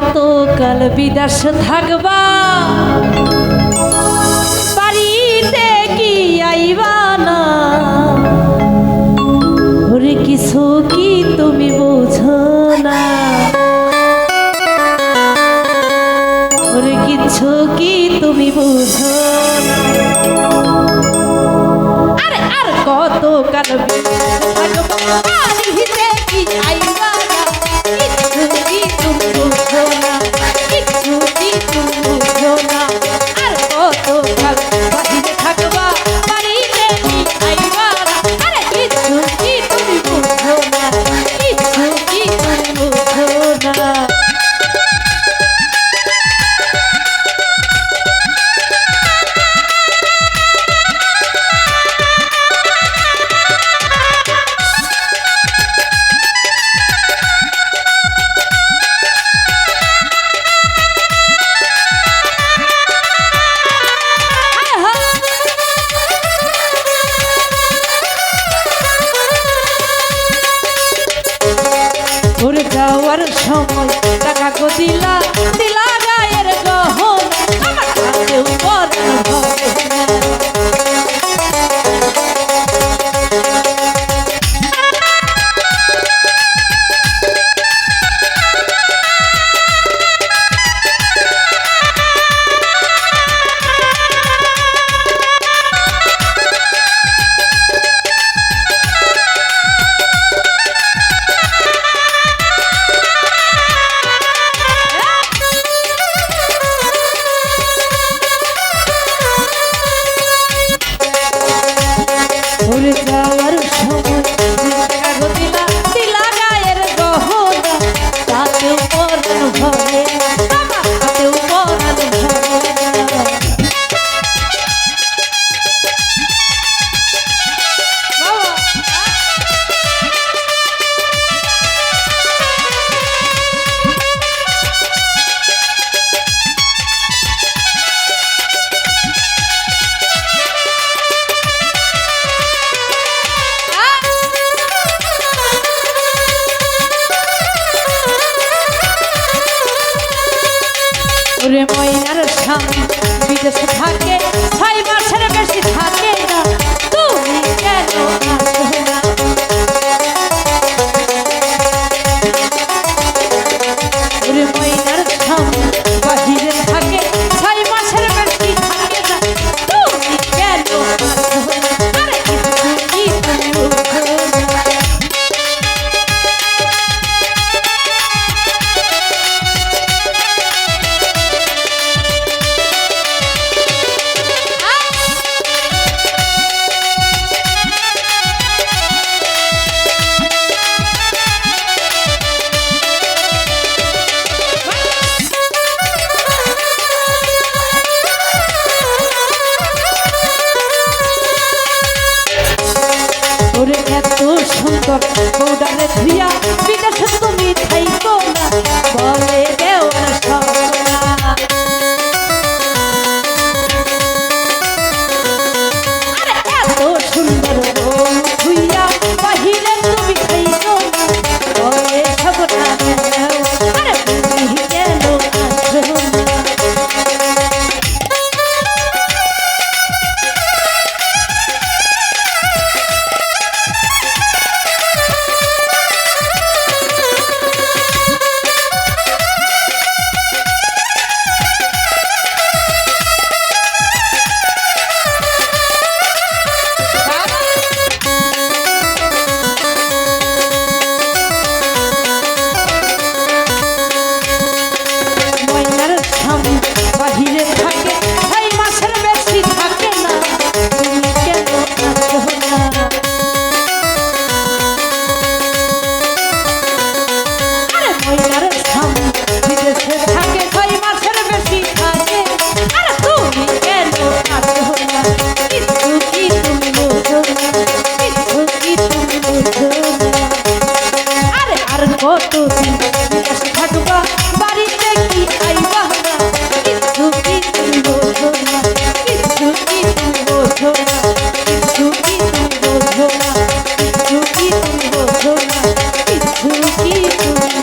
কতকাল বিদেশ থাকবা বাড়িতে কি আইবা না ওরে কিছু কি তুমি বুঝো না ওরে কিছু কি তুমি বুঝো না আরে আর কতকাল বিদেশ থাকবা বাড়িতে কি আইবা না কিছু কি তুমি বুঝো না কিছু কি তুমি বুঝো না আর কতকাল বাড়িতে থাকবা বাড়িতে কি আইবা না আরে কিছু কি তুমি বুঝো না কিছু কি তুমি বুঝো না ঘুরে যাওয়ার সময় টাকা গো দিলা দিলা গায়ের গহন আমার কাছেও পরানো হবে না ঘুরে যাওয়ার সময় টাকা গো দিলা দিলা গায়ের গহন তাতেও পরানো হবে না আমার কাছেও পরানো হবে না ওরে ময়নার স্বামী বিদেশে থাকে 6 মাসের বেশি থাকে না তুমি কেন আসো না ওরে ময়নার স্বামী বাহিরে থাকে 6 মাসের বেশি থাকে না তুমি কেন আসো না আরে কিছু কি তুমি বুঝো না ওরে এত সুন্দর বউডারে ধুইয়া বিদেশে তুমি থাইকো না বলে দেওয়ার সবনা আরে এত সুন্দর বউ ধুইয়া বাহিরে তুমি থাইকো না বলে সবনা আরে তুমি কেন আসো না বাহিরে থাকে 6 মাসের বেশি থাকে না তুমি কেন আসো না আরে ময়নার স্বামী বিদেশে থাকে 6 মাসের বেশি থাকে আরে তুমি কেন আসো না কিছু কি তুমি বুঝো না কিছু কি তুমি বুঝো না আরে আর কতদিন বিদেশে থাকবা বাড়িতে কি আইবা না কিছু কি তুমি বোঝো না কিছু কি তুমি বোঝো না কিছু কি তুমি বোঝো না কিছু কি তুমি বোঝো না কিছু কি তুমি